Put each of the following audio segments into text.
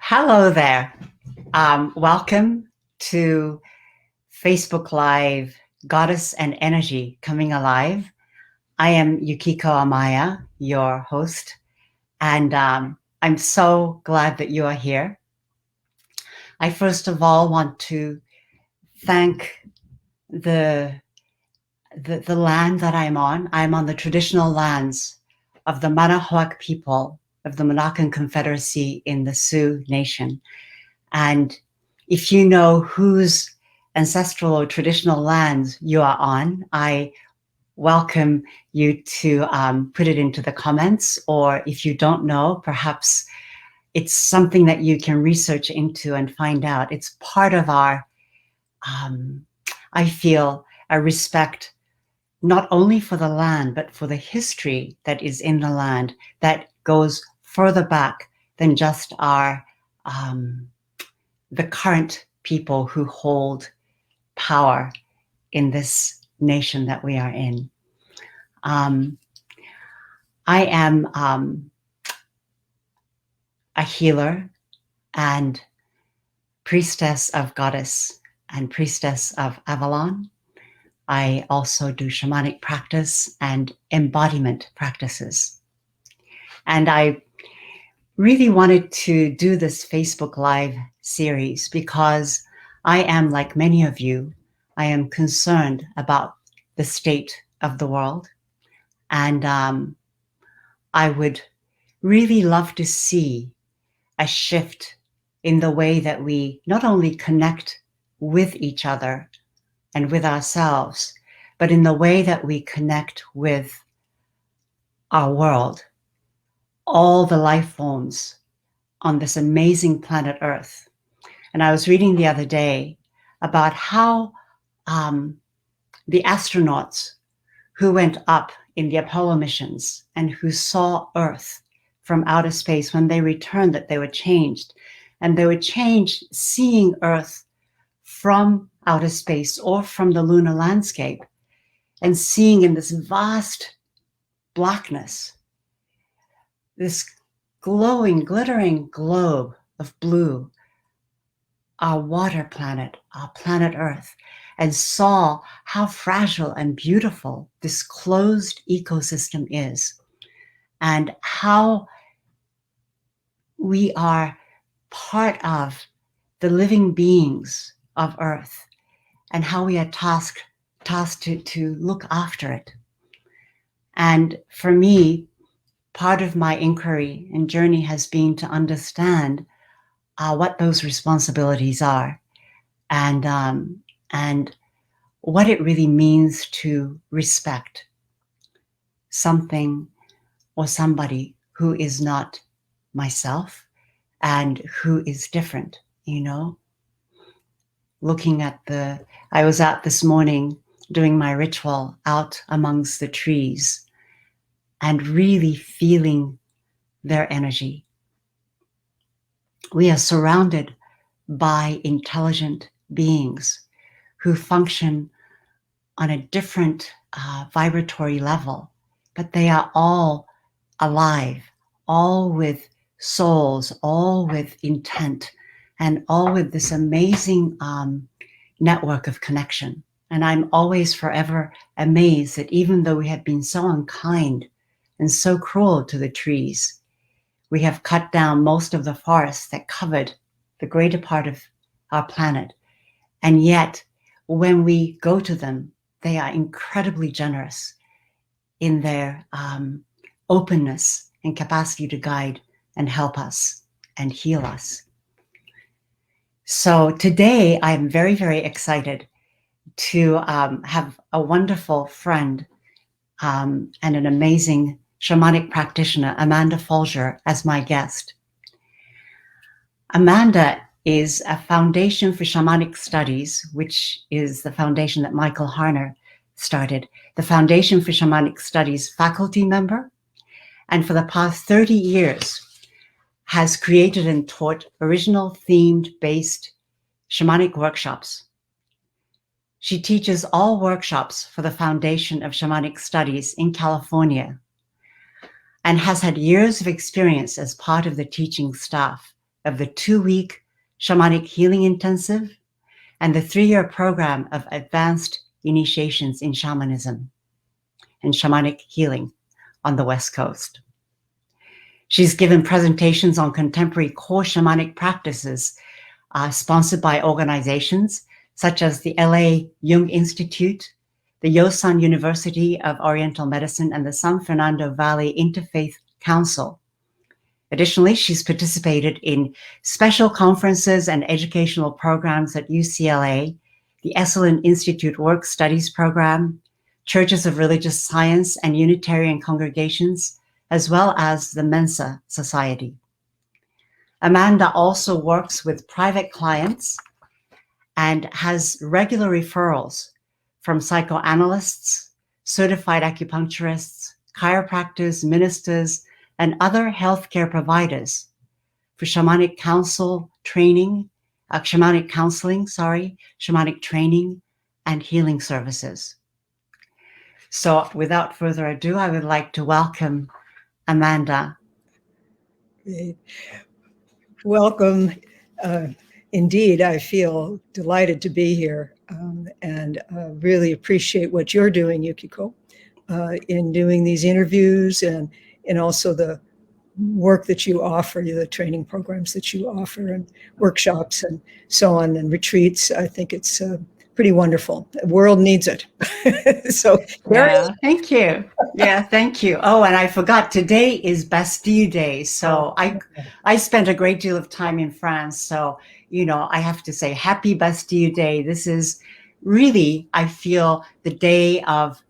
Hello there. Welcome to Facebook Live, Goddess and Energy Coming Alive. I am Yukiko Amaya, your host, and I'm so glad that you are here. I first of all want to thank the land that I'm on. I'm on the traditional lands of the Manahoac people of the Monacan Confederacy in the Sioux Nation. And if you know whose ancestral or traditional lands you are on, I welcome you to put it into the comments, or if you don't know, perhaps it's something that you can research into and find out. It's part of our, I feel, a respect not only for the land, but for the history that is in the land that goes further back than just our the current people who hold power in this nation that we are in. I am a healer and priestess of Goddess and priestess of Avalon. I also do shamanic practice and embodiment practices. And I really wanted to do this Facebook Live series because I am, like many of you, I am concerned about the state of the world. And I would really love to see a shift in the way that we not only connect with each other and with ourselves, but in the way that we connect with our world, all the life forms on this amazing planet Earth. And I was reading the other day about how the astronauts who went up in the Apollo missions and who saw Earth from outer space, when they returned, that they were changed. And they were changed seeing Earth from outer space or from the lunar landscape and seeing in this vast blackness, this glowing, glittering globe of blue, our water planet, our planet Earth, and saw how fragile and beautiful this closed ecosystem is, and how we are part of the living beings of Earth, and how we are tasked to look after it. And for me, part of my inquiry and journey has been to understand what those responsibilities are, and what it really means to respect something or somebody who is not myself and who is different, you know? Looking at I was out this morning doing my ritual out amongst the trees and really feeling their energy. We are surrounded by intelligent beings who function on a different vibratory level, but they are all alive, all with souls, all with intent, and all with this amazing network of connection. And I'm always forever amazed that even though we have been so unkind and so cruel to the trees, we have cut down most of the forests that covered the greater part of our planet. And yet, when we go to them, they are incredibly generous in their openness and capacity to guide and help us and heal us. So today, I'm very, very excited to have a wonderful friend and an amazing shamanic practitioner, Amanda Foulger, as my guest. Amanda is a Foundation for Shamanic Studies, which is the foundation that Michael Harner started, the Foundation for Shamanic Studies faculty member, and for the past 30 years has created and taught original themed-based shamanic workshops. She teaches all workshops for the Foundation of Shamanic Studies in California and has had years of experience as part of the teaching staff of the 2-week Shamanic Healing Intensive and the 3-year program of advanced initiations in shamanism and shamanic healing on the West Coast. She's given presentations on contemporary core shamanic practices sponsored by organizations such as the LA Jung Institute, the Yosan University of Oriental Medicine, and the San Fernando Valley Interfaith Council. Additionally, she's participated in special conferences and educational programs at UCLA, the Esalen Institute Work Studies Program, Churches of Religious Science and Unitarian congregations, as well as the Mensa Society. Amanda also works with private clients and has regular referrals from psychoanalysts, certified acupuncturists, chiropractors, ministers, and other healthcare providers for shamanic counseling, shamanic training, and healing services. So without further ado, I would like to welcome Amanda. Welcome. Indeed, I feel delighted to be here and really appreciate what you're doing, Yukiko, in doing these interviews and also the work that you offer, the training programs that you offer and workshops and so on and retreats. I think it's pretty wonderful. The world needs it. So yeah, thank you. Yeah, thank you. Oh, and I forgot, today is Bastille Day. So I spent a great deal of time in France. So, you know, I have to say happy Bastille Day. This is really, I feel, the day of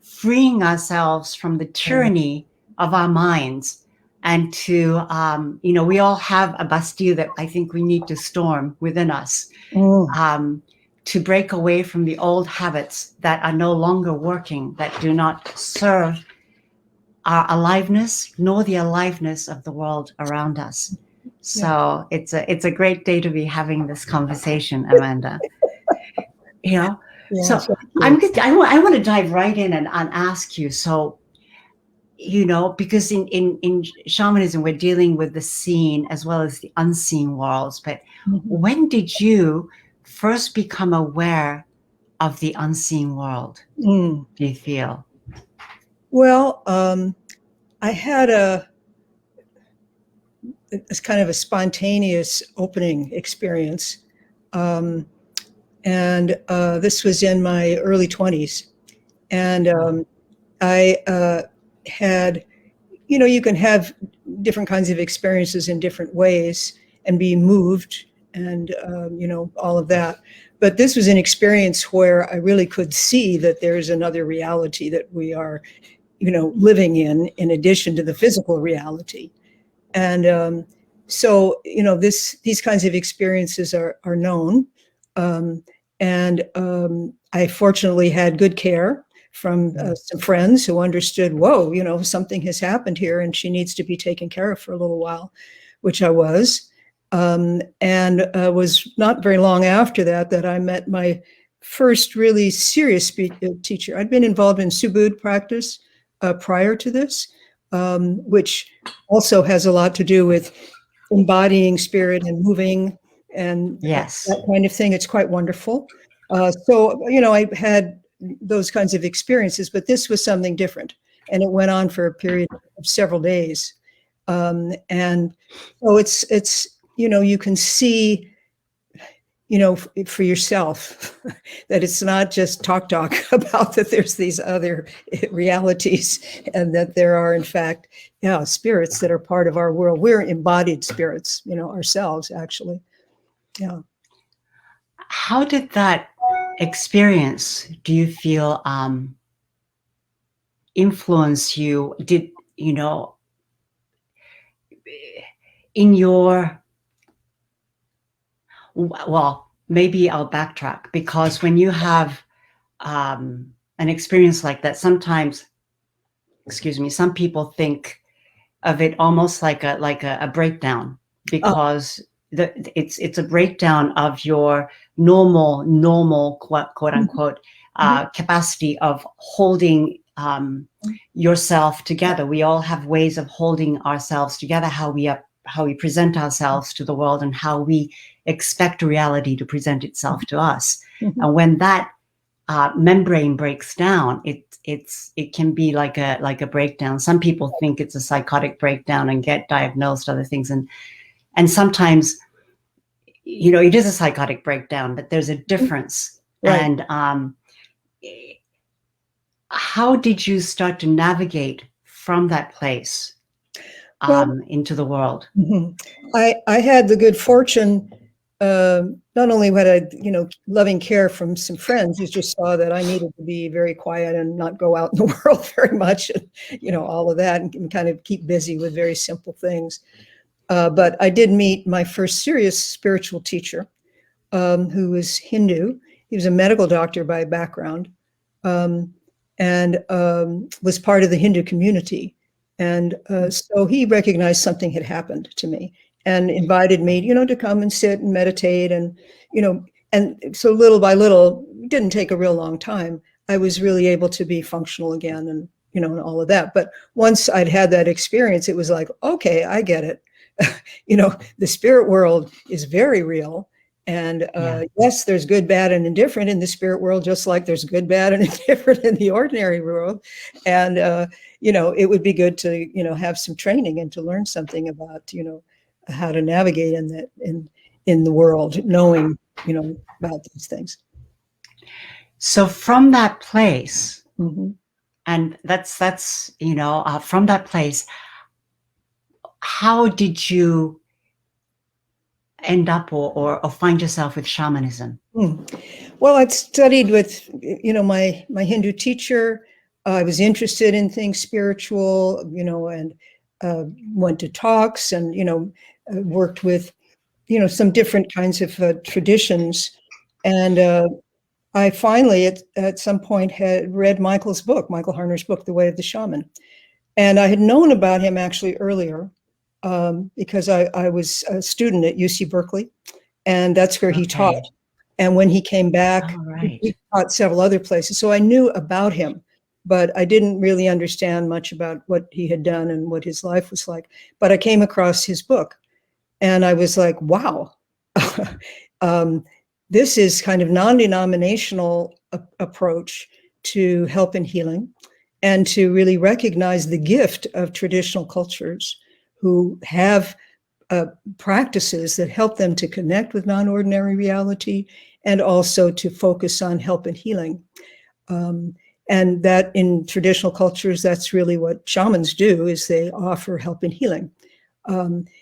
freeing ourselves from the tyranny of our minds. And to, you know, we all have a Bastille that I think we need to storm within us. To break away from the old habits that are no longer working, that do not serve our aliveness, nor the aliveness of the world around us. So it's a great day to be having this conversation, Amanda. You know, so I want to dive right in and ask you. So, you know, because in shamanism, we're dealing with the seen as well as the unseen worlds. But when did you first become aware of the unseen world, do you feel? Well, I had it's kind of a spontaneous opening experience. And this was in my early 20s. And I had, you know, you can have different kinds of experiences in different ways and be moved and, you know, all of that. But this was an experience where I really could see that there's another reality that we are, you know, living in addition to the physical reality. And so, you know, these kinds of experiences are known. And I fortunately had good care from some friends who understood, whoa, you know, something has happened here and she needs to be taken care of for a little while, which I was. And was not very long after that I met my first really serious teacher. I'd been involved in Subud practice prior to this, which also has a lot to do with embodying spirit and moving and that kind of thing. It's quite wonderful. So, you know, I had those kinds of experiences, but this was something different. And it went on for a period of several days. And so it's, you know, you can see, you know, for yourself that it's not just talk about that there's these other realities and that there are, in fact, spirits that are part of our world. We're embodied spirits, you know, ourselves, actually. Yeah. How did that experience, do you feel, influence you? Did, you know, in your, well, maybe I'll backtrack, because when you have an experience like that, sometimes, some people think of it almost like a breakdown, because it's a breakdown of your normal quote unquote capacity of holding yourself together. We all have ways of holding ourselves together, how we we present ourselves to the world and how we expect reality to present itself to us. Mhm. And when that membrane breaks down, it can be like a breakdown. Some people think it's a psychotic breakdown and get diagnosed other things, and sometimes, you know, it is a psychotic breakdown, but there's a difference. Right. And how did you start to navigate from that place Well, into the world? mhm. I had the good fortune, not only had I, you know, loving care from some friends who just saw that I needed to be very quiet and not go out in the world very much, and, you know, all of that, and kind of keep busy with very simple things. But I did meet my first serious spiritual teacher, who was Hindu. He was a medical doctor by background, um, and was part of the Hindu community. And so he recognized something had happened to me and invited me, you know, to come and sit and meditate. And, you know, and so little by little, it didn't take a real long time. I was really able to be functional again, and, you know, and all of that. But once I'd had that experience, it was like, okay, I get it. You know, the spirit world is very real. And yes, there's good, bad, and indifferent in the spirit world, just like there's good, bad, and indifferent in the ordinary world. And, you know, it would be good to, you know, have some training and to learn something about, you know, how to navigate in that, in the world, knowing, you know, about these things. So from that place, Mm-hmm. and that's you know, from that place, how did you end up or find yourself with shamanism? Well, I'd studied with, you know, my Hindu teacher. I was interested in things spiritual, you know, and went to talks, and, you know, worked with, you know, some different kinds of traditions. And I finally, at some point, had read Michael Harner's book, The Way of the Shaman. And I had known about him actually earlier, because I was a student at UC Berkeley, and that's where he taught. Okay. And when he came back, All right. he taught several other places. So I knew about him, but I didn't really understand much about what he had done and what his life was like. But I came across his book, and I was like, wow, um, this is kind of non-denominational approach to help and healing, and to really recognize the gift of traditional cultures who have practices that help them to connect with non-ordinary reality, and also to focus on help and healing. Um, and that in traditional cultures, that's really what shamans do, is they offer help and healing.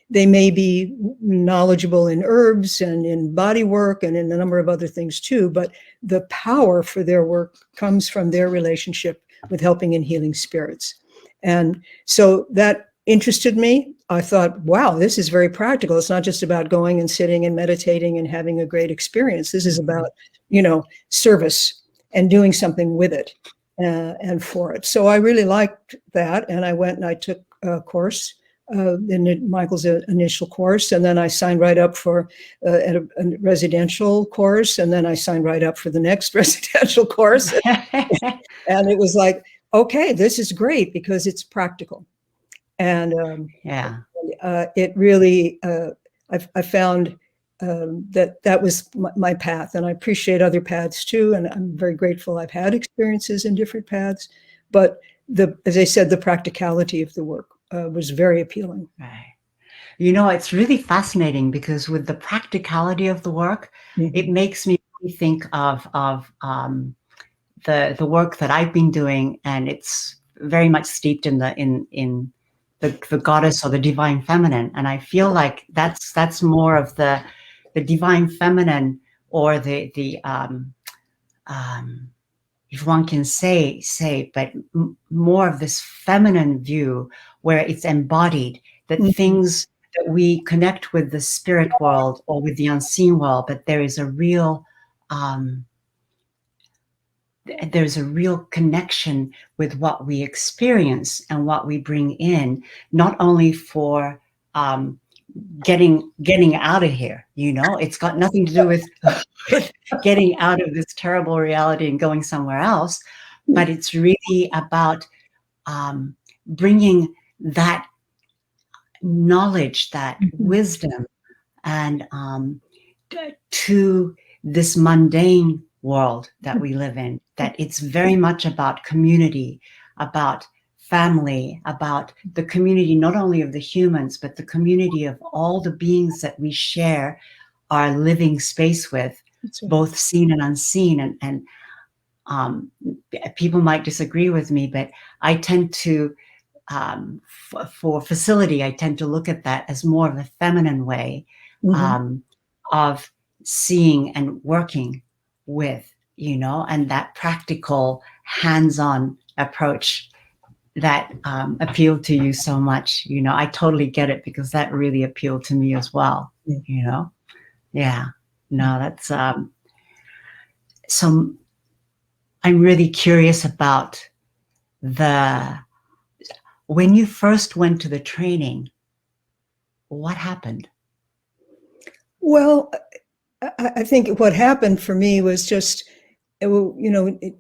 They may be knowledgeable in herbs and in body work and in a number of other things too, but the power for their work comes from their relationship with helping and healing spirits. And so that interested me. I thought, wow, this is very practical. It's not just about going and sitting and meditating and having a great experience. This is about, you know, service and doing something with it and for it. So I really liked that. And I went and I took a course, in Michael's initial course. And then I signed right up for a residential course. And then I signed right up for the next residential course. And it was like, okay, this is great because it's practical. And it really, I found that was my path, and I appreciate other paths too. And I'm very grateful I've had experiences in different paths, but as I said, the practicality of the work was very appealing. Right. You know, it's really fascinating because with the practicality of the work, it makes me think of the work that I've been doing, and it's very much steeped in the goddess or the divine feminine. And I feel like that's more of the divine feminine, or the if one can say, but more of this feminine view where it's embodied, that things that we connect with the spirit world or with the unseen world, but there's a real connection with what we experience and what we bring in, not only for getting out of here. You know, it's got nothing to do with getting out of this terrible reality and going somewhere else, but it's really about bringing that knowledge, that wisdom, and to this mundane world that we live in, that it's very much about community, about family, about the community, not only of the humans, but the community of all the beings that we share our living space with, both seen and unseen. And people might disagree with me, but I tend to, for facility, I tend to look at that as more of a feminine way of seeing and working with, and that practical, hands-on approach that appealed to you so much. I totally get it, because that really appealed to me as well. Yeah. No, that's so I'm really curious about when you first went to the training, what happened? Well, I think what happened for me was just,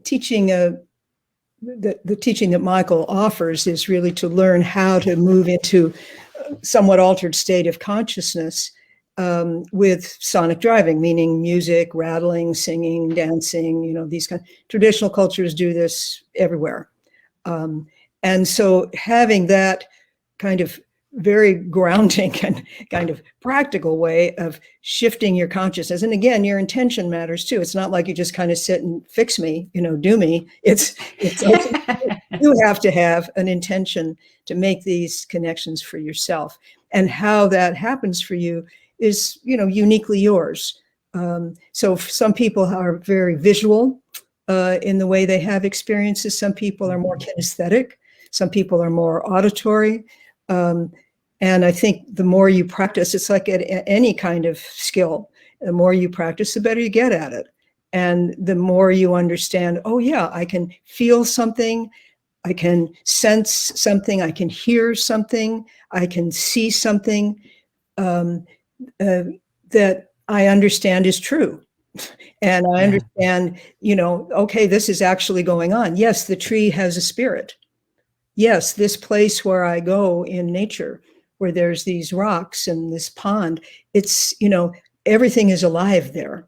teaching the teaching that Michael offers is really to learn how to move into a somewhat altered state of consciousness with sonic driving, meaning music, rattling, singing, dancing. These kind of traditional cultures do this everywhere. And so having that kind of very grounding and kind of practical way of shifting your consciousness. And again, your intention matters too. It's not like you just kind of sit and fix me, do me. It's you have to have an intention to make these connections for yourself. And how that happens for you is, uniquely yours. So some people are very visual in the way they have experiences. Some people are more kinesthetic. Some people are more auditory. And I think the more you practice, it's like at any kind of skill, the more you practice, the better you get at it. And the more you understand, oh yeah, I can feel something, I can sense something, I can hear something, I can see something that I understand is true. And I understand, okay, this is actually going on. Yes, the tree has a spirit. Yes, this place where I go in nature, where there's these rocks and this pond, it's, everything is alive there.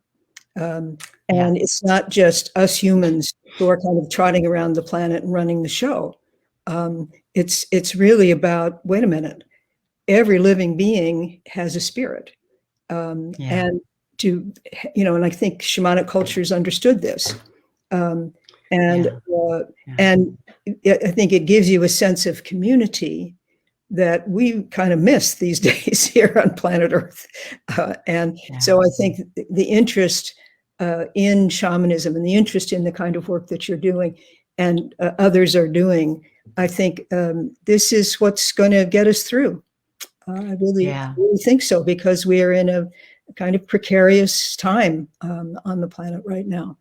And it's not just us humans who are kind of trotting around the planet and running the show. It's really about, wait a minute, every living being has a spirit. And and I think shamanic cultures understood this. And I think it gives you a sense of community that we kind of miss these days here on planet Earth. So I think the interest in shamanism and the interest in the kind of work that you're doing and others are doing, I think this is what's going to get us through. I really think so, because we are in a kind of precarious time on the planet right now.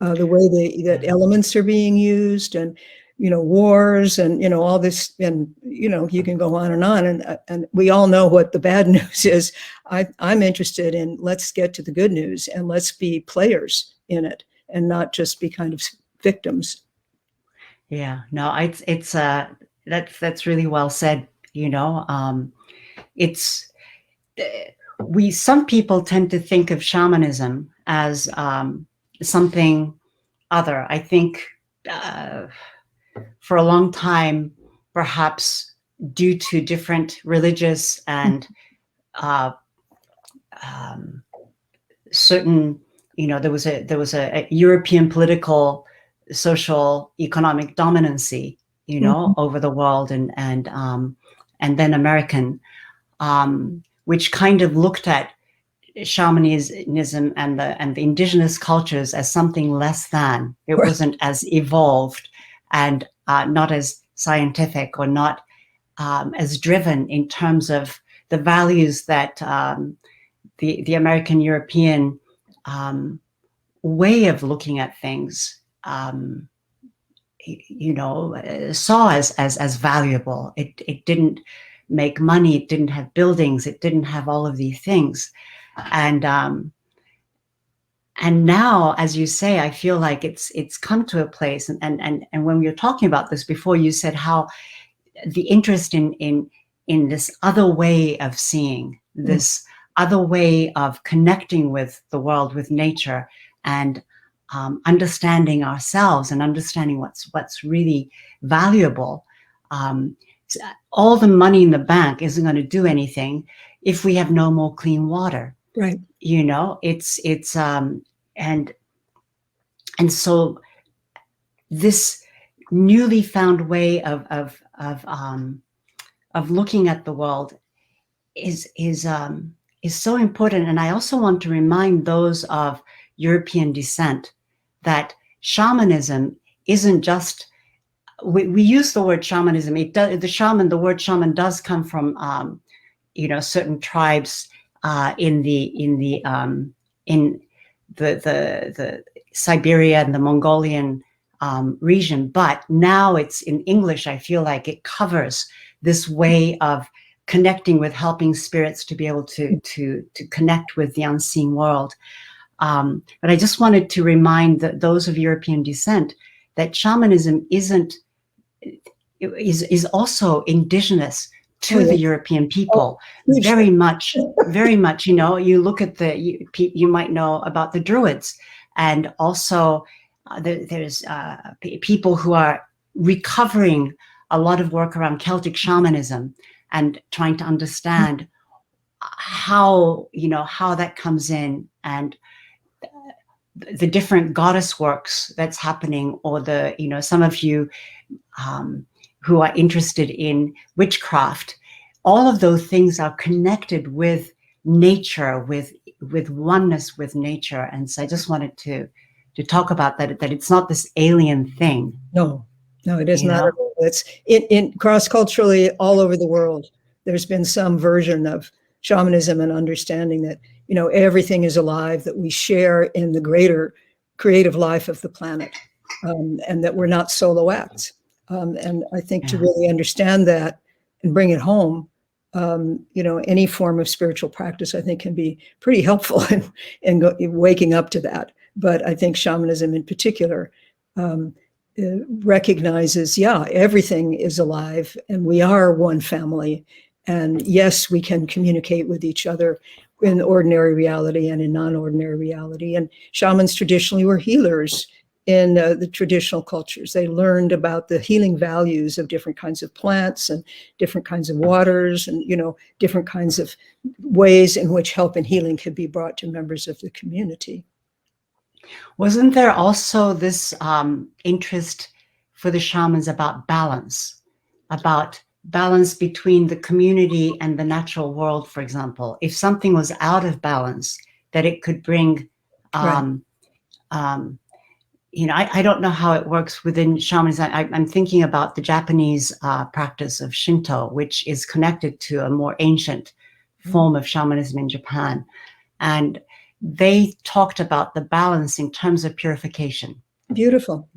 The way that elements are being used, and wars, and all this, and you can go on, and we all know what the bad news is. I'm interested in, let's get to the good news, and let's be players in it, and not just be kind of victims. Yeah, no, it's that's really well said. Some people tend to think of shamanism as something other. I think for a long time, perhaps due to different religious and certain, there was a European political, social, economic dominancy, over the world, and then American, which kind of looked at shamanism and the indigenous cultures as something less than. It wasn't as evolved and not as scientific, or not as driven in terms of the values that the American European way of looking at things saw as valuable. It didn't make money, it didn't have buildings, it didn't have all of these things. And now, as you say, I feel like it's come to a place, and when we were talking about this before, you said how the interest in in this other way of seeing, this other way of connecting with the world, with nature, and understanding ourselves and understanding what's really valuable. All the money in the bank isn't going to do anything if we have no more clean water. Right. You know, and so this newly found way of looking at the world is so important. And I also want to remind those of European descent that shamanism isn't just, we use the word shamanism. It does, the word shaman does come from certain tribes in the Siberia and the Mongolian region, but now it's in English. I feel like it covers this way of connecting with, helping spirits to be able to connect with the unseen world. But I just wanted to remind those of European descent that shamanism is also indigenous to the European people. Very much. You know, you look at you might know about the Druids, and also there's people who are recovering a lot of work around Celtic shamanism and trying to understand how that comes in, and the different goddess works that's happening, or some of you who are interested in witchcraft. All of those things are connected with nature, with oneness with nature. And so I just wanted to talk about that it's not this alien thing. No, it is not at all. It's in cross-culturally all over the world. There's been some version of shamanism and understanding that, everything is alive, that we share in the greater creative life of the planet, and that we're not solo acts. And I think to really understand that and bring it home, any form of spiritual practice, I think, can be pretty helpful in waking up to that. But I think shamanism in particular recognizes, everything is alive and we are one family. And yes, we can communicate with each other in ordinary reality and in non-ordinary reality. And shamans traditionally were healers in the traditional cultures. They learned about the healing values of different kinds of plants and different kinds of waters and, different kinds of ways in which help and healing could be brought to members of the community. Wasn't there also this interest for the shamans about balance between the community and the natural world, for example? If something was out of balance, that it could bring, I don't know how it works within shamanism. I'm thinking about the Japanese practice of Shinto, which is connected to a more ancient form of shamanism in Japan. And they talked about the balance in terms of purification. Beautiful.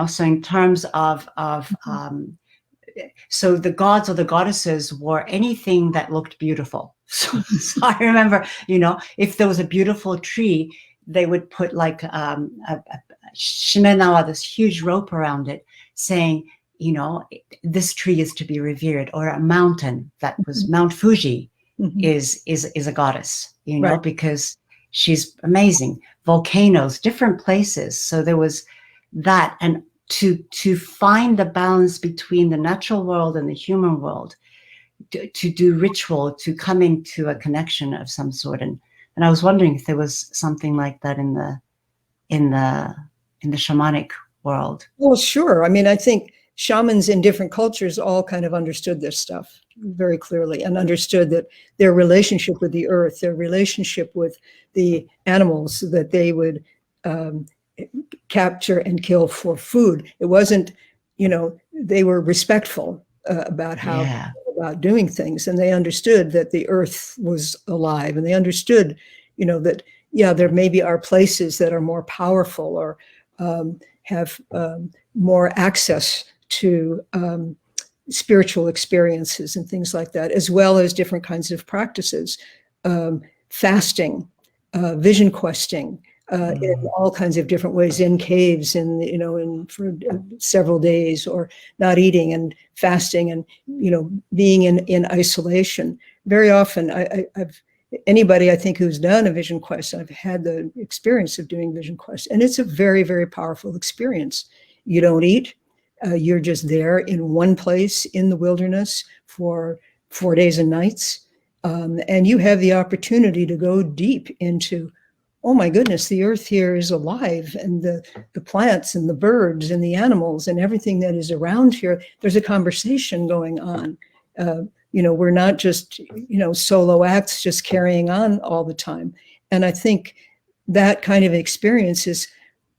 So in terms of so the gods or the goddesses were anything that looked beautiful. So I remember, if there was a beautiful tree, they would put like a shimenawa, this huge rope around it, saying, this tree is to be revered. Or a mountain, that was Mount Fuji, is a goddess, because she's amazing. Volcanoes, different places. So there was that. And to find the balance between the natural world and the human world, to do ritual, to come into a connection of some sort. And I was wondering if there was something like that in the shamanic world. Well, sure. I mean, I think shamans in different cultures all kind of understood this stuff very clearly, and understood that their relationship with the earth, their relationship with the animals that they would capture and kill for food. It wasn't, they were respectful about about doing things, and they understood that the earth was alive, and they understood, that there maybe are places that are more powerful or have more access to spiritual experiences and things like that, as well as different kinds of practices, fasting, vision questing, in all kinds of different ways, in caves, for several days, or not eating and fasting, and being in isolation. Very often, anybody I think who's done a vision quest, I've had the experience of doing vision quests, and it's a very, very powerful experience. You don't eat. You're just there in one place in the wilderness for 4 days and nights. And you have the opportunity to go deep into, oh my goodness, the earth here is alive, and the plants and the birds and the animals and everything that is around here, there's a conversation going on. We're not just, solo acts just carrying on all the time. And I think that kind of experience is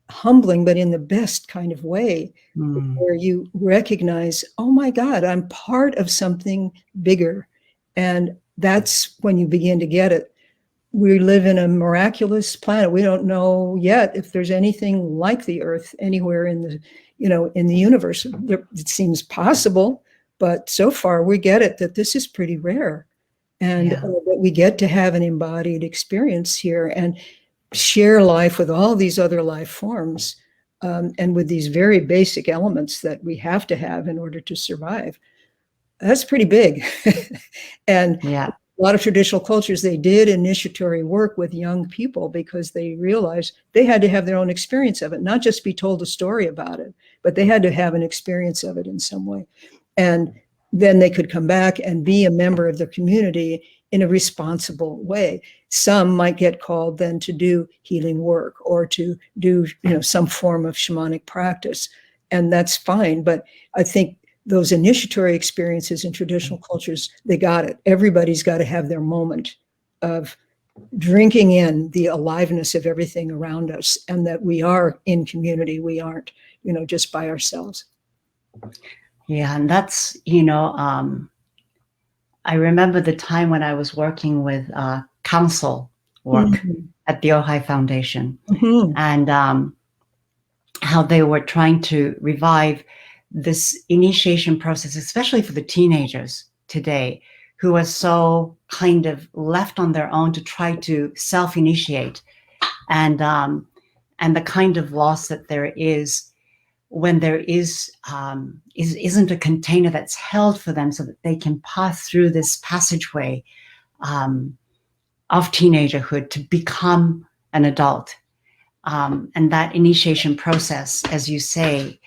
humbling, but in the best kind of way, where you recognize, oh my God, I'm part of something bigger. And that's when you begin to get it. We live in a miraculous planet. We don't know yet if there's anything like the Earth anywhere in the universe. It seems possible, but so far we get it that this is pretty rare, and that we get to have an embodied experience here and share life with all these other life forms, and with these very basic elements that we have to have in order to survive. That's pretty big. And a lot of traditional cultures, they did initiatory work with young people because they realized they had to have their own experience of it, not just be told a story about it, but they had to have an experience of it in some way. And then they could come back and be a member of the community in a responsible way. Some might get called then to do healing work or to do, some form of shamanic practice, and that's fine. But I think those initiatory experiences in traditional cultures, they got it. Everybody's got to have their moment of drinking in the aliveness of everything around us, and that we are in community. We aren't, just by ourselves. Yeah, and that's, I remember the time when I was working with council work at the Ojai Foundation, and how they were trying to revive this initiation process, especially for the teenagers today, who are so kind of left on their own to try to self-initiate, and the kind of loss that there is when there isn't a container that's held for them so that they can pass through this passageway of teenagerhood to become an adult. And that initiation process, as you say,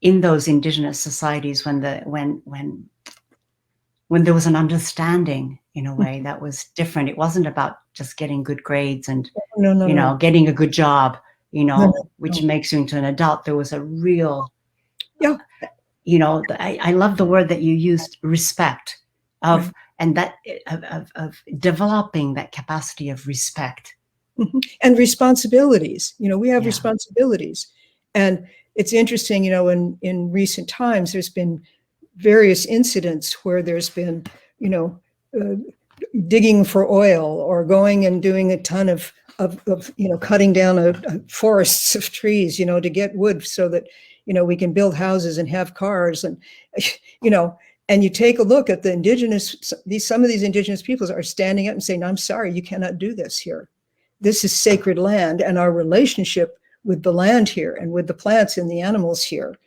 in those indigenous societies, when there was an understanding in a way that was different. It wasn't about just getting good grades and getting a good job, which makes you into an adult. There was a real, I love the word that you used, respect of, and that of developing that capacity of respect. And responsibilities. We have responsibilities. And it's interesting, in recent times, there's been various incidents where there's been, digging for oil, or going and doing a ton of cutting down forests of trees, to get wood so that, we can build houses and have cars. And, and you take a look at some of these indigenous peoples are standing up and saying, I'm sorry, you cannot do this here. This is sacred land, and our relationship with the land here and with the plants and the animals here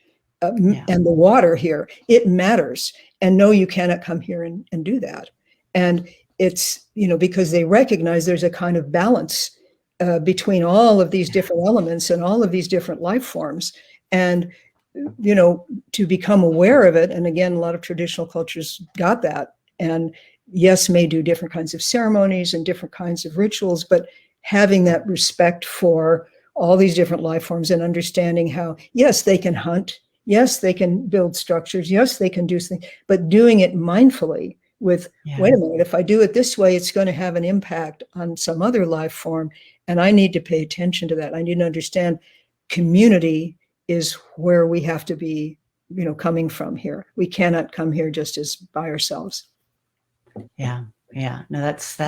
and the water here, it matters. And no, you cannot come here and do that. And it's, because they recognize there's a kind of balance between all of these different elements and all of these different life forms. And, to become aware of it. And again, a lot of traditional cultures got that. And yes, may do different kinds of ceremonies and different kinds of rituals, but having that respect for all these different life forms and understanding how, yes, they can hunt, yes, they can build structures, yes, they can do things, but doing it mindfully with, wait a minute, if I do it this way, it's going to have an impact on some other life form, and I need to pay attention to that. I need to understand community is where we have to be, coming from here. We cannot come here just as by ourselves. Yeah. No, that's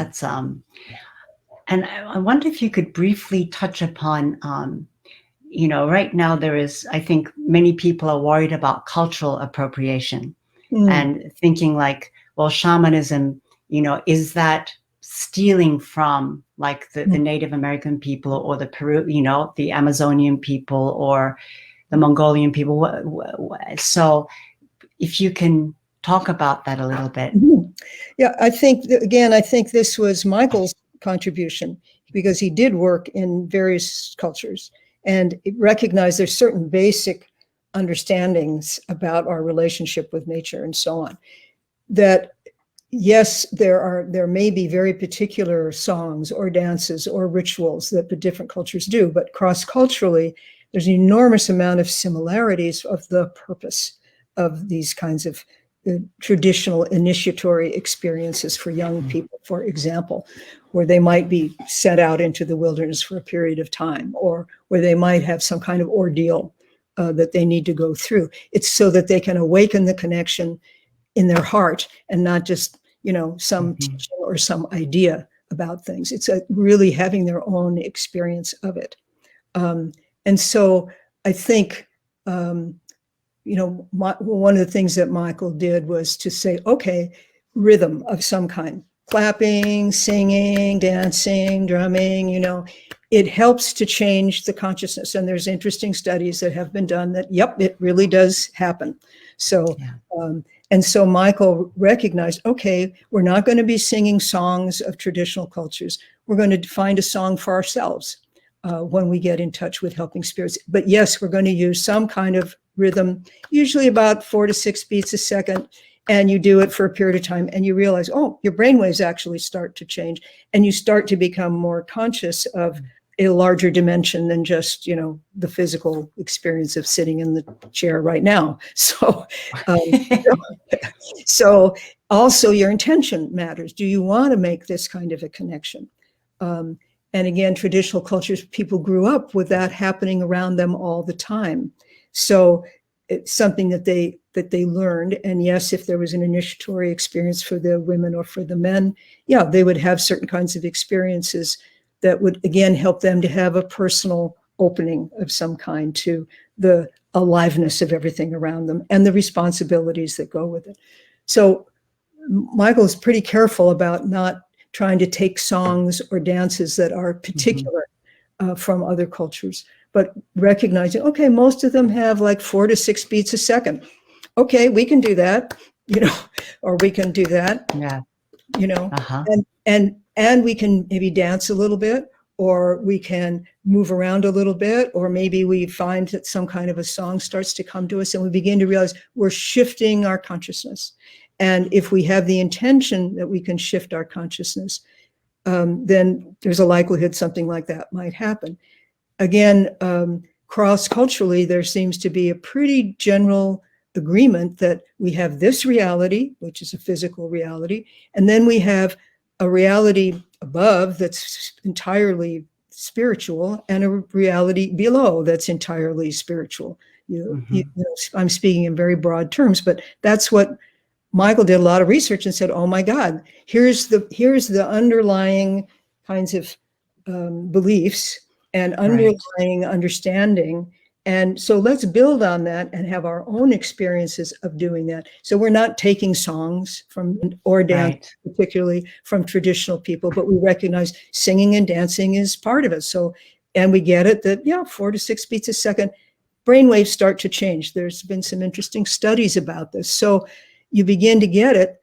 and I wonder if you could briefly touch upon, right now there is, I think many people are worried about cultural appropriation and thinking like, well, shamanism, is that stealing from like the Native American people or the Peru, the Amazonian people or the Mongolian people. So if you can talk about that a little bit. Yeah, I think this was Michael's contribution, because he did work in various cultures and recognized there's certain basic understandings about our relationship with nature and so on, that yes, there may be very particular songs or dances or rituals that the different cultures do, but cross-culturally, there's an enormous amount of similarities of the purpose of these kinds of traditional initiatory experiences for young people, for example, where they might be sent out into the wilderness for a period of time, or where they might have some kind of ordeal that they need to go through. It's so that they can awaken the connection in their heart and not just, some teaching or some idea about things. It's really having their own experience of it. And so I think, one of the things that Michael did was to say, okay, rhythm of some kind, clapping, singing, dancing, drumming, it helps to change the consciousness. And there's interesting studies that have been done that, yep, it really does happen. So, and so Michael recognized, okay, we're not going to be singing songs of traditional cultures. We're going to find a song for ourselves when we get in touch with helping spirits. But yes, we're going to use some kind of rhythm, usually about 4 to 6 beats a second. And you do it for a period of time and you realize, oh, your brainwaves actually start to change and you start to become more conscious of a larger dimension than just, the physical experience of sitting in the chair right now. So, so also your intention matters. Do you want to make this kind of a connection? And again, traditional cultures, people grew up with that happening around them all the time. So it's something that they learned. And yes, if there was an initiatory experience for the women or for the men, yeah, they would have certain kinds of experiences that would, again, help them to have a personal opening of some kind to the aliveness of everything around them and the responsibilities that go with it. So Michael is pretty careful about not trying to take songs or dances that are particular from other cultures, but recognizing, okay, most of them have like 4 to 6 beats a second. Okay, we can do that, or we can do that, and we can maybe dance a little bit, or we can move around a little bit, or maybe we find that some kind of a song starts to come to us and we begin to realize we're shifting our consciousness. And if we have the intention that we can shift our consciousness, then there's a likelihood something like that might happen. Again, cross-culturally, there seems to be a pretty general agreement that we have this reality, which is a physical reality, and then we have a reality above that's entirely spiritual and a reality below that's entirely spiritual. I'm speaking in very broad terms, but that's what Michael did a lot of research and said, oh my God, here's the underlying kinds of beliefs and underlying understanding. And so let's build on that and have our own experiences of doing that. So we're not taking songs from or dance, particularly from traditional people, but we recognize singing and dancing is part of it. So, and we get it that, 4 to 6 beats a second, brainwaves start to change. There's been some interesting studies about this. So you begin to get it.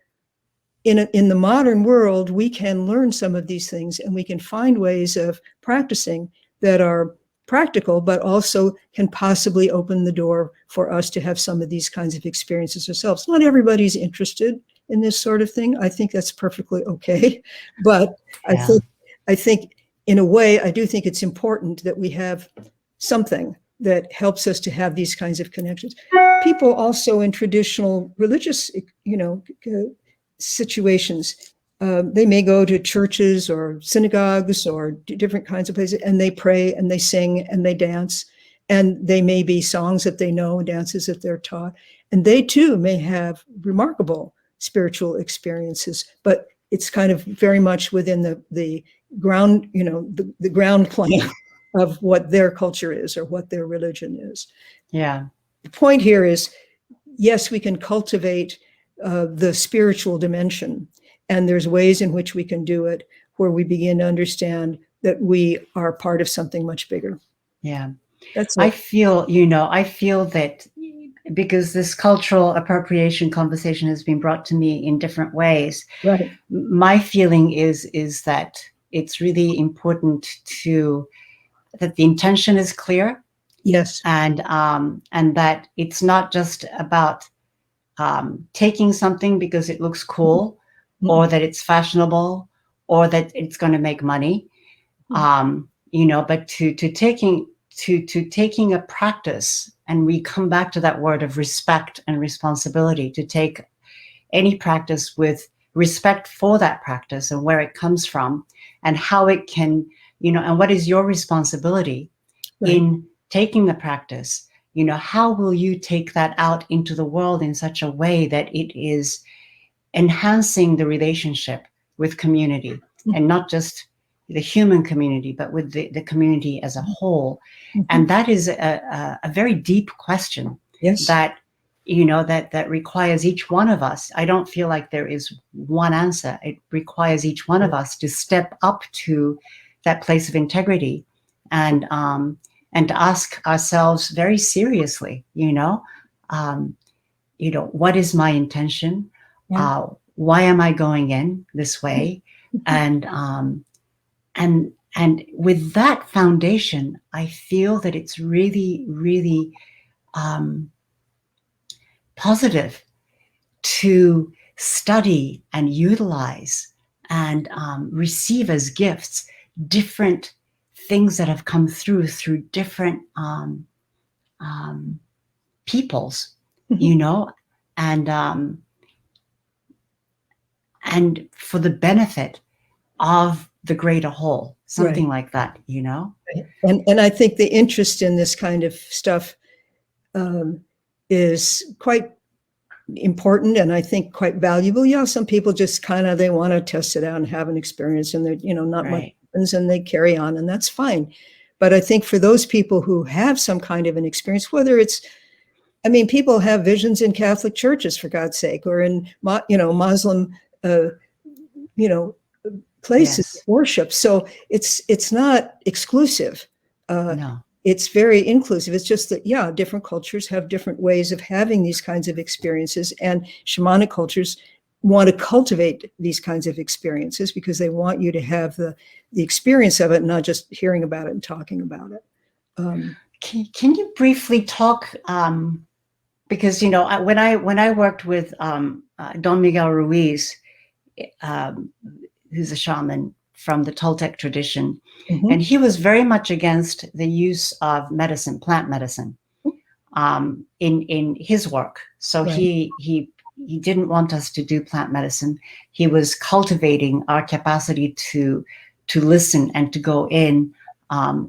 In the modern world, we can learn some of these things and we can find ways of practicing that are practical, but also can possibly open the door for us to have some of these kinds of experiences ourselves. Not everybody's interested in this sort of thing. I think that's perfectly okay. But I think in a way, I do think it's important that we have something that helps us to have these kinds of connections. People also in traditional religious, situations, they may go to churches or synagogues or different kinds of places, and they pray and they sing and they dance, and they may be songs that they know, dances that they're taught, and they too may have remarkable spiritual experiences. But it's kind of very much within the ground, the ground plane of what their culture is or what their religion is. Yeah. The point here is, yes, we can cultivate the spiritual dimension, and there's ways in which we can do it. where we begin to understand that we are part of something much bigger. Yeah. That's I it. feel, I feel that because this cultural appropriation conversation has been brought to me in different ways, Right. my feeling is that it's really important that the intention is clear. Yes. And that it's not just about taking something because it looks cool, or that it's fashionable, or that it's going to make money, but to taking a practice, and we come back to that word of respect and responsibility, to take any practice with respect for that practice and where it comes from, and how it can, and what is your responsibility in taking the practice. How will you take that out into the world in such a way that it is enhancing the relationship with community, and not just the human community, but with the community as a whole? And that is a very deep question. Yes. That that requires each one of us. I don't feel like there is one answer. It requires each one of us to step up to that place of integrity, and to ask ourselves very seriously, what is my intention? Why am I going in this way? And with that foundation, I feel that it's really, really positive to study and utilize and receive as gifts different things that have come through different peoples, and for the benefit of the greater whole, something like that, And I think the interest in this kind of stuff is quite important, and I think quite valuable. Yeah, some people just they want to test it out and have an experience, and they're, not much happens, and they carry on, and that's fine. But I think for those people who have some kind of an experience, whether it's, people have visions in Catholic churches, for God's sake, or in, Muslim, places of worship. So it's not exclusive. No. It's very inclusive. It's just that, different cultures have different ways of having these kinds of experiences, and shamanic cultures want to cultivate these kinds of experiences because they want you to have the experience of it, not just hearing about it and talking about it. Can you briefly talk, because when I worked with Don Miguel Ruiz, who's a shaman from the Toltec tradition, and he was very much against the use of plant medicine, in his work. So he didn't want us to do plant medicine. He was cultivating our capacity to listen and to go in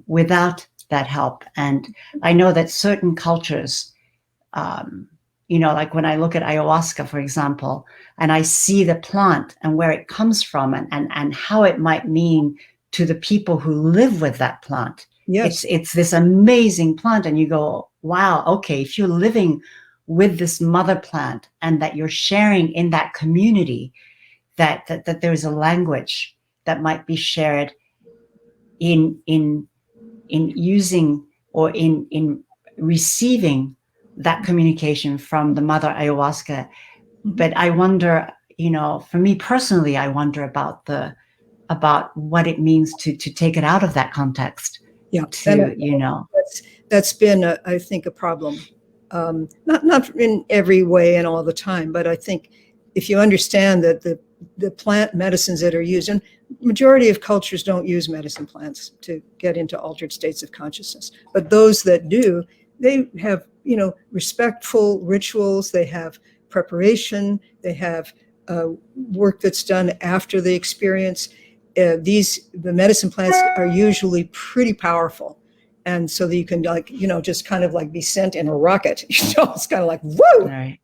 without that help. And I know that certain cultures, like when I look at ayahuasca, for example, and I see the plant and where it comes from, and how it might mean to the people who live with that plant. Yes. It's this amazing plant, and you go, wow, okay, if you're living with this mother plant and that you're sharing in that community, that there's a language that might be shared in using or in receiving that communication from the mother ayahuasca. But I wonder, for me personally, I wonder about what it means to take it out of that context. Yeah, that's been, I think, a problem. Not in every way and all the time, but I think if you understand that the plant medicines that are used, and majority of cultures don't use medicine plants to get into altered states of consciousness, but those that do, they have, respectful rituals, they have preparation, they have work that's done after the experience. The medicine plants are usually pretty powerful. And so that you can just kind of like be sent in a rocket, it's kind of like, whoa, right.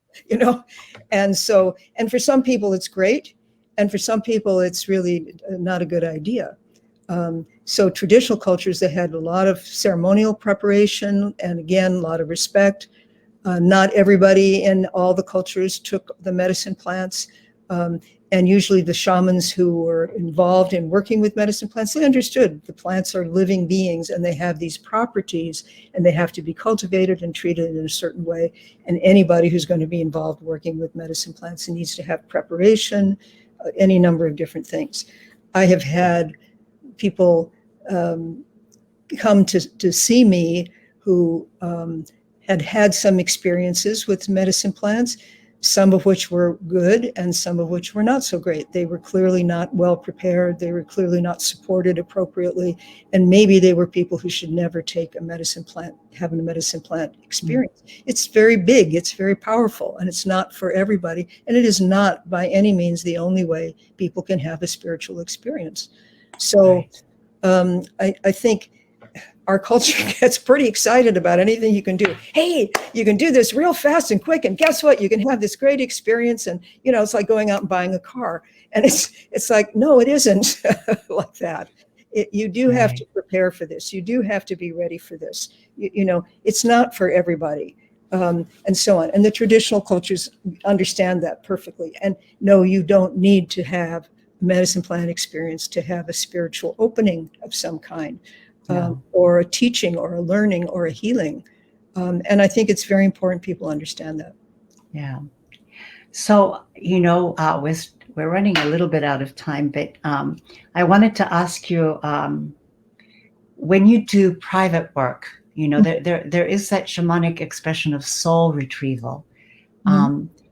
And so, and for some people it's great. And for some people it's really not a good idea. So traditional cultures, they had a lot of ceremonial preparation, and again, a lot of respect. Not everybody in all the cultures took the medicine plants. And usually the shamans who were involved in working with medicine plants, they understood the plants are living beings and they have these properties and they have to be cultivated and treated in a certain way. And anybody who's going to be involved working with medicine plants needs to have preparation, any number of different things. I have had people come to see me who had some experiences with medicine plants, some of which were good and some of which were not so great. They were clearly not well prepared. They were clearly not supported appropriately. And maybe they were people who should never take having a medicine plant experience. It's very big, it's very powerful, and it's not for everybody. And it is not by any means the only way people can have a spiritual experience. So I think our culture gets pretty excited about anything you can do. Hey, you can do this real fast and quick, and guess what? You can have this great experience, and it's like going out and buying a car. And it's like, no, it isn't like that. You do have to prepare for this. You do have to be ready for this. It's not for everybody, and so on. And the traditional cultures understand that perfectly. And no, you don't need to have a medicine plant experience to have a spiritual opening of some kind. Or a teaching or a learning or a healing. And I think it's very important people understand that. Yeah. So, we're running a little bit out of time, but I wanted to ask you, when you do private work, there is that shamanic expression of soul retrieval.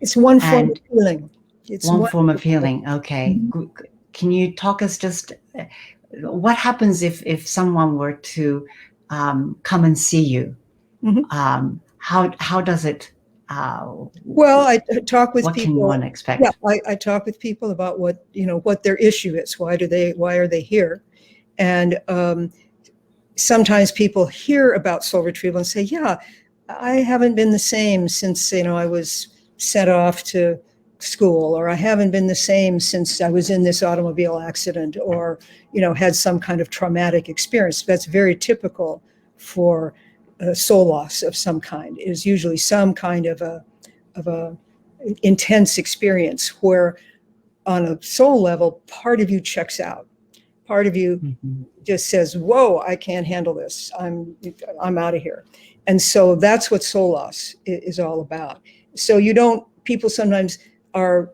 It's one form of healing. It's one form of healing. Okay. Mm-hmm. Can you talk us just... what happens if someone were to come and see you? Mm-hmm. How does it? Well, I talk with people. What can one expect? Yeah, I talk with people about what their issue is. Why are they here? And sometimes people hear about soul retrieval and say, "Yeah, I haven't been the same since I was sent off to school, or I haven't been the same since I was in this automobile accident, or had some kind of traumatic experience." That's very typical for soul loss of some kind. It is usually some kind of a intense experience where on a soul level, part of you checks out. Part of you just says, "Whoa, I can't handle this. I'm out of here." And so that's what soul loss is all about. So people sometimes are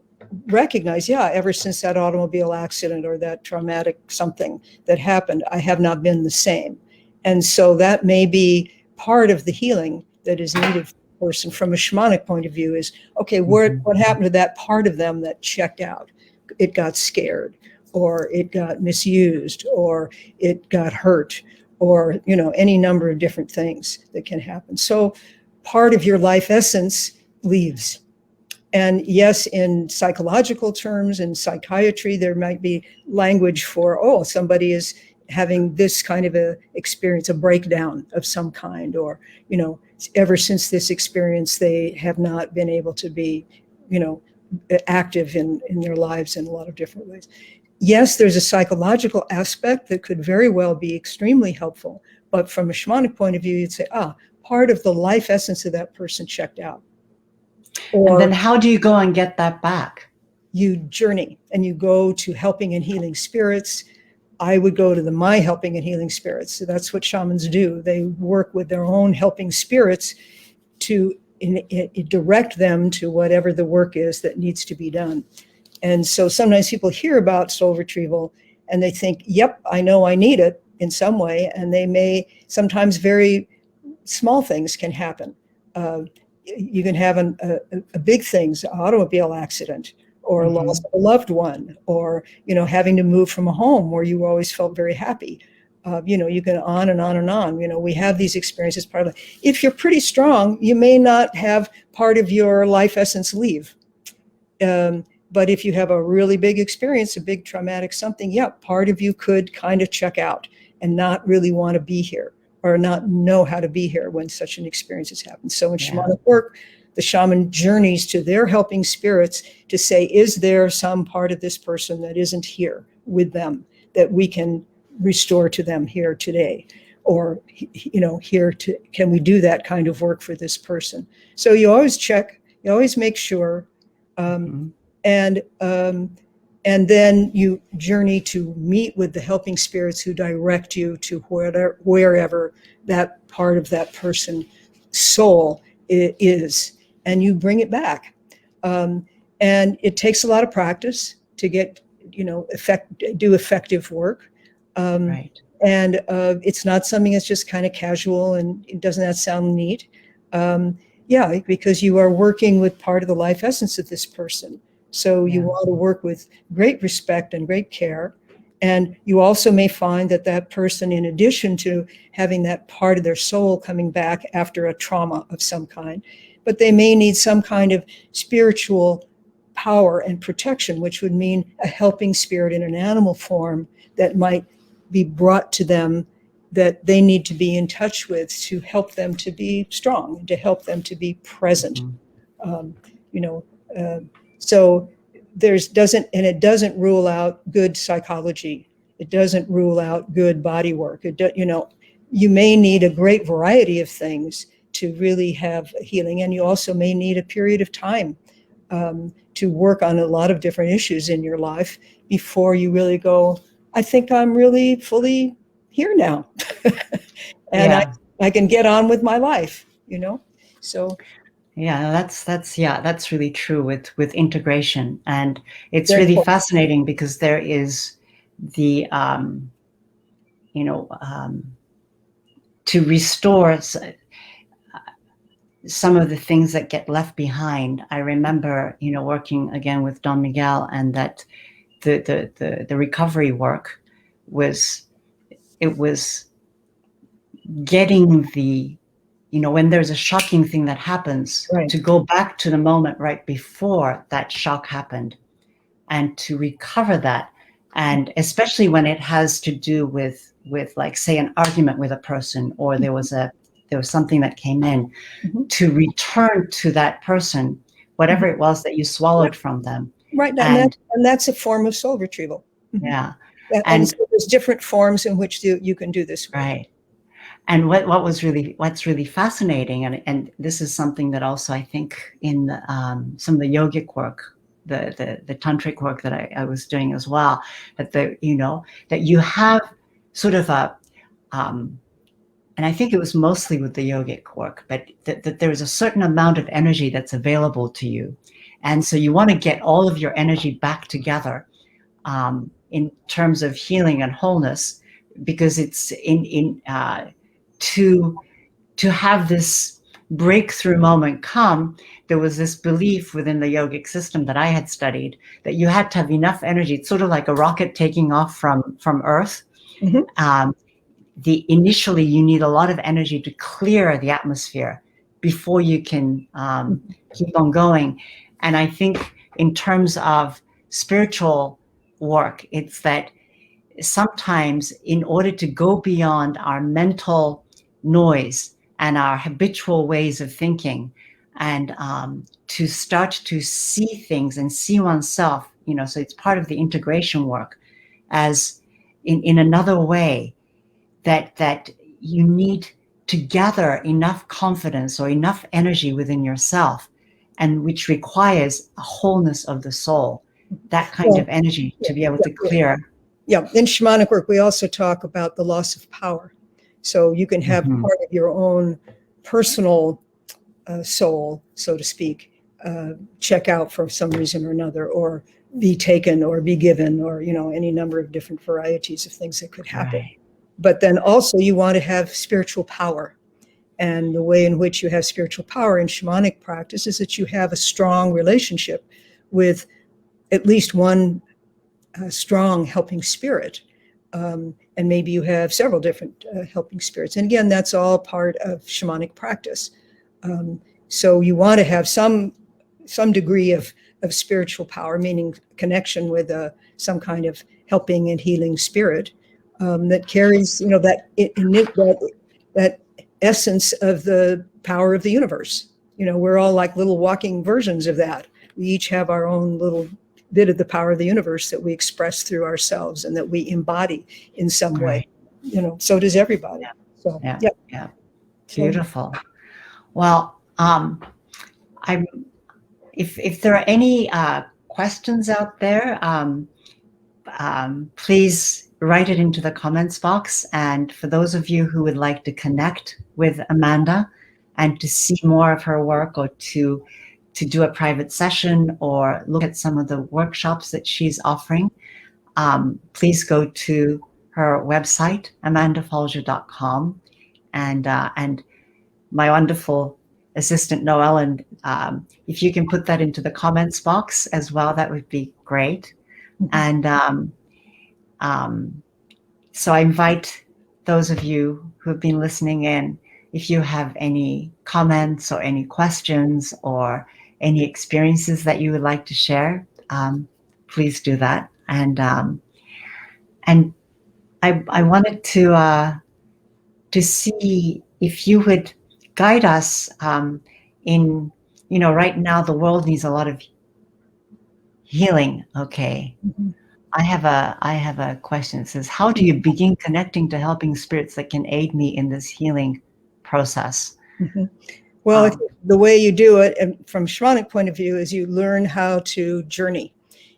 recognized, ever since that automobile accident or that traumatic something that happened, I have not been the same. And so that may be part of the healing that is needed for the person from a shamanic point of view is, okay, what happened to that part of them that checked out? It got scared, or it got misused, or it got hurt, or, any number of different things that can happen. So part of your life essence leaves. And yes, in psychological terms, in psychiatry, there might be language for, somebody is having this kind of a experience, a breakdown of some kind, or, ever since this experience, they have not been able to be, active in their lives in a lot of different ways. Yes, there's a psychological aspect that could very well be extremely helpful. But from a shamanic point of view, you'd say, part of the life essence of that person checked out. And then how do you go and get that back? You journey and you go to helping and healing spirits. I would go to my helping and healing spirits. So that's what shamans do. They work with their own helping spirits to direct them to whatever the work is that needs to be done. And so sometimes people hear about soul retrieval and they think, yep, I know I need it in some way. And they may, sometimes very small things can happen. You can have a big things, an automobile accident, or a loss of a loved one, or, having to move from a home where you always felt very happy. You can on and on and on. We have these experiences. If you're pretty strong, you may not have part of your life essence leave. But if you have a really big experience, a big traumatic something, part of you could kind of check out and not really want to be here, or not know how to be here when such an experience has happened. So in shamanic work, the shaman journeys to their helping spirits to say, is there some part of this person that isn't here with them that we can restore to them here today? Or, can we do that kind of work for this person? So you always check, you always make sure. And and then you journey to meet with the helping spirits who direct you to wherever that part of that person soul is, and you bring it back. And it takes a lot of practice to get, do effective work. Right. And it's not something that's just kind of casual, and doesn't that sound neat? Yeah, because you are working with part of the life essence of this person. So you want to work with great respect and great care. And you also may find that that person, in addition to having that part of their soul coming back after a trauma of some kind, but they may need some kind of spiritual power and protection, which would mean a helping spirit in an animal form that might be brought to them, that they need to be in touch with, to help them to be strong and to help them to be present. So it doesn't rule out good psychology. It doesn't rule out good body work. You may need a great variety of things to really have healing, and you also may need a period of time to work on a lot of different issues in your life before you really go, I think I'm really fully here now. And I can get on with my life, so. Yeah, that's really true with integration. And it's really fascinating because there is the, to restore some of the things that get left behind. I remember, working again with Don Miguel, and that the recovery work was getting the, when there's a shocking thing that happens, to go back to the moment right before that shock happened and to recover that. And especially when it has to do with like, say, an argument with a person, or there was something that came in, to return to that person, whatever it was that you swallowed from them. Right. And that's a form of soul retrieval. Yeah. And so there's different forms in which you can do this work. Right. And what's really fascinating, and this is something that also I think in some of the yogic work, the tantric work that I was doing as well, that that you have sort of a, and I think it was mostly with the yogic work, but that there is a certain amount of energy that's available to you, and so you want to get all of your energy back together in terms of healing and wholeness, because it's to have this breakthrough moment come. There was this belief within the yogic system that I had studied that you had to have enough energy. It's sort of like a rocket taking off from Earth. Initially, you need a lot of energy to clear the atmosphere before you can keep on going. And I think in terms of spiritual work, it's that sometimes, in order to go beyond our mental noise and our habitual ways of thinking, and to start to see things and see oneself, so it's part of the integration work, as in another way, that you need to gather enough confidence or enough energy within yourself, and which requires a wholeness of the soul, that kind of energy to be able to clear. Yeah, in shamanic work, we also talk about the loss of power. So you can have part of your own personal soul, so to speak, check out for some reason or another, or be taken or be given, or, any number of different varieties of things that could happen. Right. But then also you want to have spiritual power. And the way in which you have spiritual power in shamanic practice is that you have a strong relationship with at least one strong helping spirit. And maybe you have several different helping spirits. And again, that's all part of shamanic practice. So you want to have some degree of spiritual power, meaning connection with some kind of helping and healing spirit that carries, that essence of the power of the universe. We're all like little walking versions of that. We each have our own little bit of the power of the universe that we express through ourselves and that we embody in some way. So does everybody. Yeah. So yeah. Beautiful. Well, if there are any questions out there, please write it into the comments box. And for those of you who would like to connect with Amanda and to see more of her work, or to do a private session or look at some of the workshops that she's offering, please go to her website, amandafoulger.com, and my wonderful assistant Noelle, and if you can put that into the comments box as well, that would be great. And so I invite those of you who have been listening in, if you have any comments or any questions or any experiences that you would like to share, please do that. And I wanted to see if you would guide us in, right now the world needs a lot of healing. Okay. I have a question. It says, how do you begin connecting to helping spirits that can aid me in this healing process? Well, I think the way you do it, and from shamanic point of view, is you learn how to journey.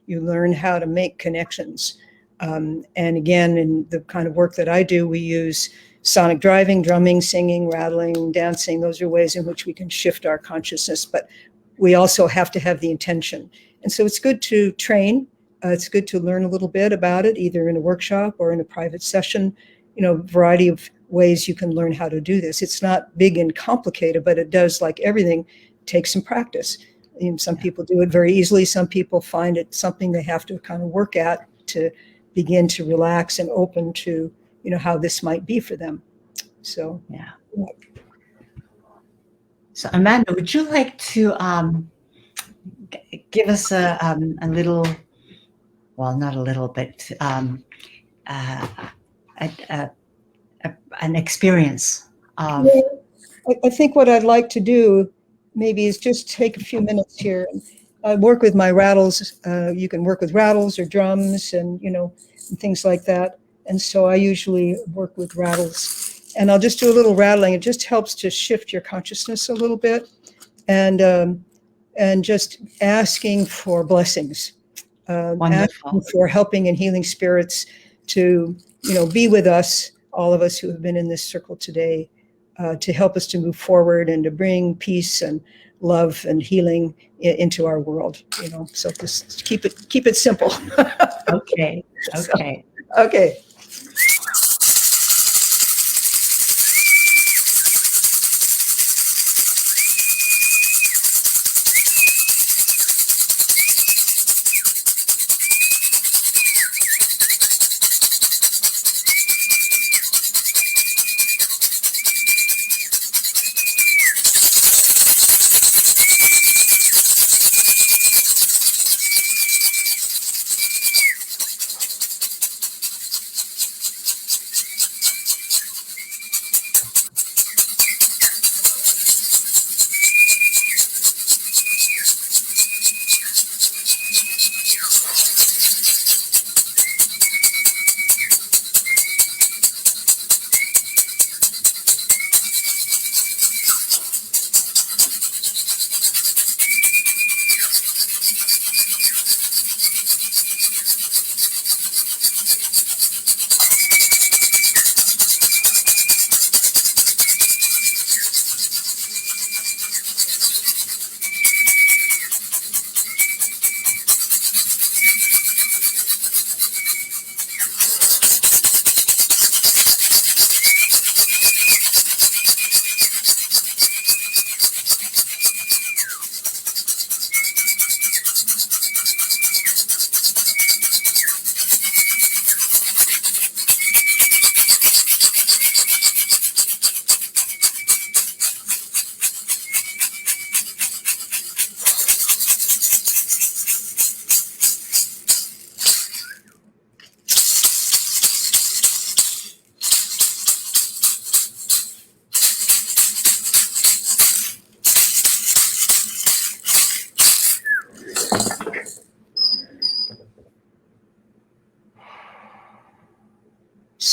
You learn how to make connections. And again, in the kind of work that I do, we use sonic driving, drumming, singing, rattling, dancing. Those are ways in which we can shift our consciousness, but we also have to have the intention. And so it's good to train. It's good to learn a little bit about it, either in a workshop or in a private session, variety of ways you can learn how to do this. It's not big and complicated, but it does, like everything, take some practice. Some people do it very easily. Some people find it something they have to kind of work at to begin to relax and open to, how this might be for them. So, yeah. So Amanda, would you like to give us a little, well, not a little, but an experience of... I think what I'd like to do maybe is just take a few minutes here. I work with my rattles. You can work with rattles or drums and, and things like that. And so I usually work with rattles, and I'll just do a little rattling. It just helps to shift your consciousness a little bit, and just asking for blessings, asking for helping and healing spirits to, be with us, all of us who have been in this circle today, to help us to move forward and to bring peace and love and healing into our world. So just keep it simple. Okay. Okay.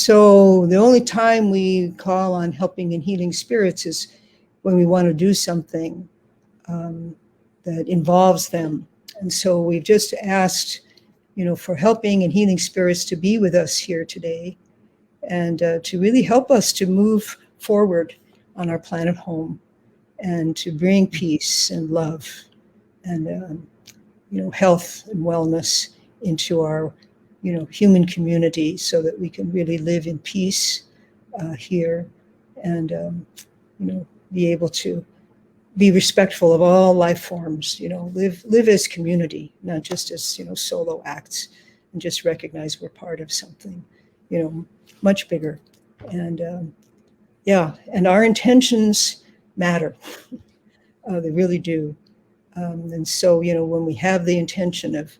So the only time we call on helping and healing spirits is when we want to do something that involves them. And so we've just asked for helping and healing spirits to be with us here today, and to really help us to move forward on our planet home, and to bring peace and love and health and wellness into our human community, so that we can really live in peace here, and be able to be respectful of all life forms, live as community, not just as solo acts, and just recognize we're part of something much bigger. And and our intentions matter. They really do. And so when we have the intention of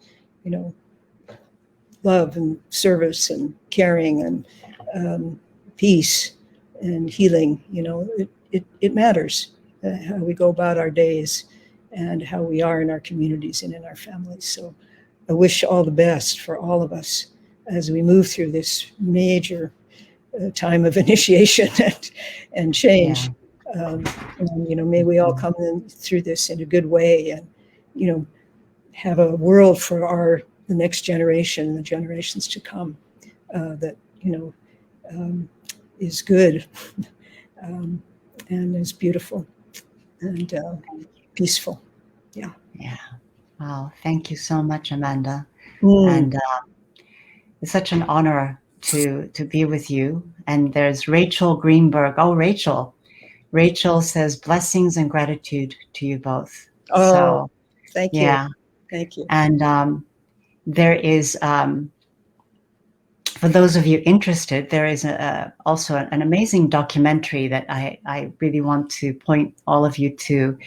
love and service and caring and peace and healing, it matters how we go about our days and how we are in our communities and in our families. So I wish all the best for all of us as we move through this major time of initiation and change. Yeah. And may we all come in through this in a good way, and have a world for the next generation and the generations to come that is good and is beautiful and peaceful. Yeah. Wow. Thank you so much, Amanda. Mm. And it's such an honor to be with you. And there's Rachel Greenberg. Oh, Rachel says blessings and gratitude to you both. Oh, so thank you. Yeah. Thank you. And there is, for those of you interested, there is also an amazing documentary that I really want to point all of you to.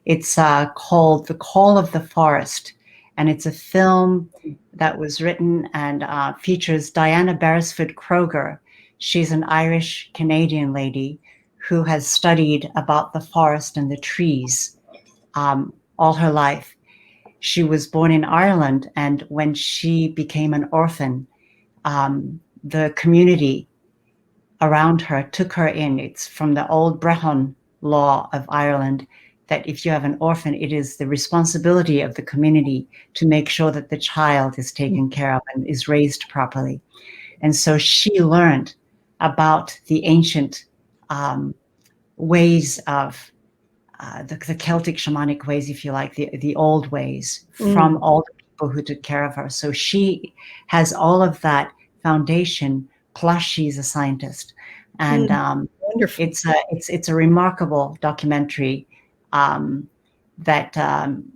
It's called The Call of the Forest, and it's a film that was written and features Diana Beresford Kroger. She's an Irish Canadian lady who has studied about the forest and the trees all her life. She was born in Ireland, and when she became an orphan, the community around her took her in. It's from the old Brehon law of Ireland that if you have an orphan, it is the responsibility of the community to make sure that the child is taken care of and is raised properly. And so she learned about the ancient ways of the Celtic shamanic ways, if you like, the old ways from all the people who took care of her. So she has all of that foundation, plus she's a scientist. And Wonderful. It's a remarkable documentary that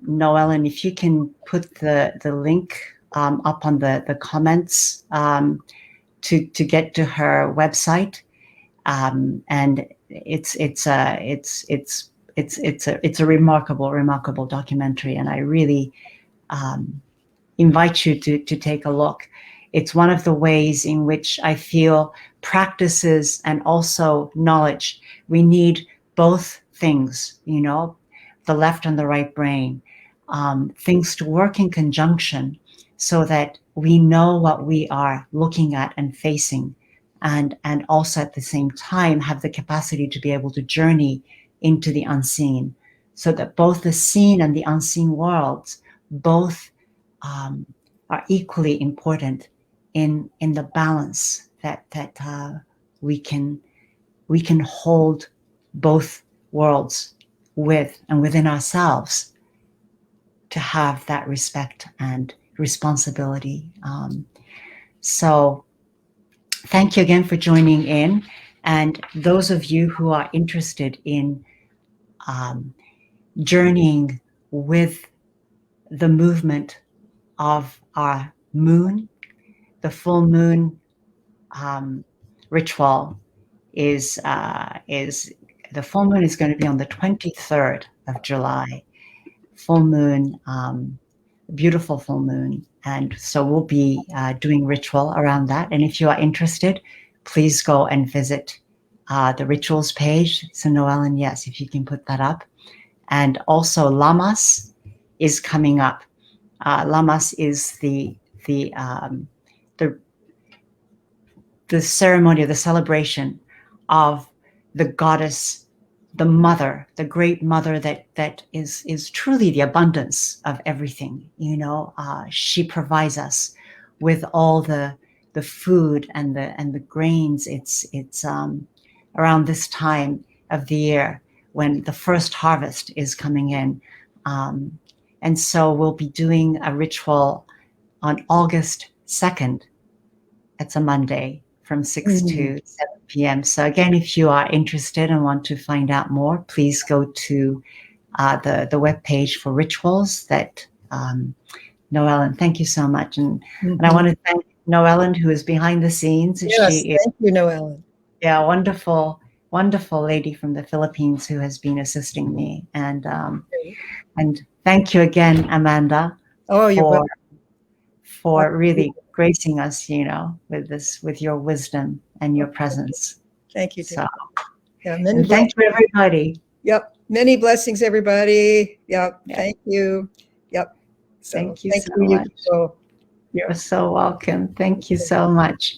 Noellen, if you can put the link up on the comments to get to her website, and it's a remarkable documentary, and I really invite you to take a look. It's one of the ways in which I feel practices and also knowledge, we need both things, the left and the right brain, things to work in conjunction so that we know what we are looking at and facing, and also at the same time have the capacity to be able to journey into the unseen, so that both the seen and the unseen worlds both are equally important in the balance that we can hold both worlds with and within ourselves, to have that respect and responsibility. So thank you again for joining in. And those of you who are interested in journeying with the movement of our moon, the full moon ritual is the full moon is going to be on the 23rd of July. Full moon, beautiful full moon. And so we'll be doing ritual around that. And if you are interested, please go and visit the rituals page. So Noellen, yes, if you can put that up. And also Lamas is coming up. Lamas is the ceremony, the celebration of the goddess the mother, the great mother that is truly the abundance of everything. She provides us with all the food and the grains. It's around this time of the year when the first harvest is coming in, and so we'll be doing a ritual on August 2nd. It's a Monday from 6 to 7 p.m. So again, if you are interested and want to find out more, please go to the webpage for rituals that Noellen, thank you so much. And I want to thank Noellen, who is behind the scenes. Yes, She is, thank you, Noellen. yeah, wonderful, wonderful lady from the Philippines who has been assisting me. And thank you again, Amanda, Oh, you're welcome. for really gracing us, with your wisdom and your presence. Thank you. So, yeah, and thank you, everybody. Yep. Many blessings, everybody. Yep. Thank you. Yep. So, thank you so much. Yukiko. You're so welcome. Thank you so much.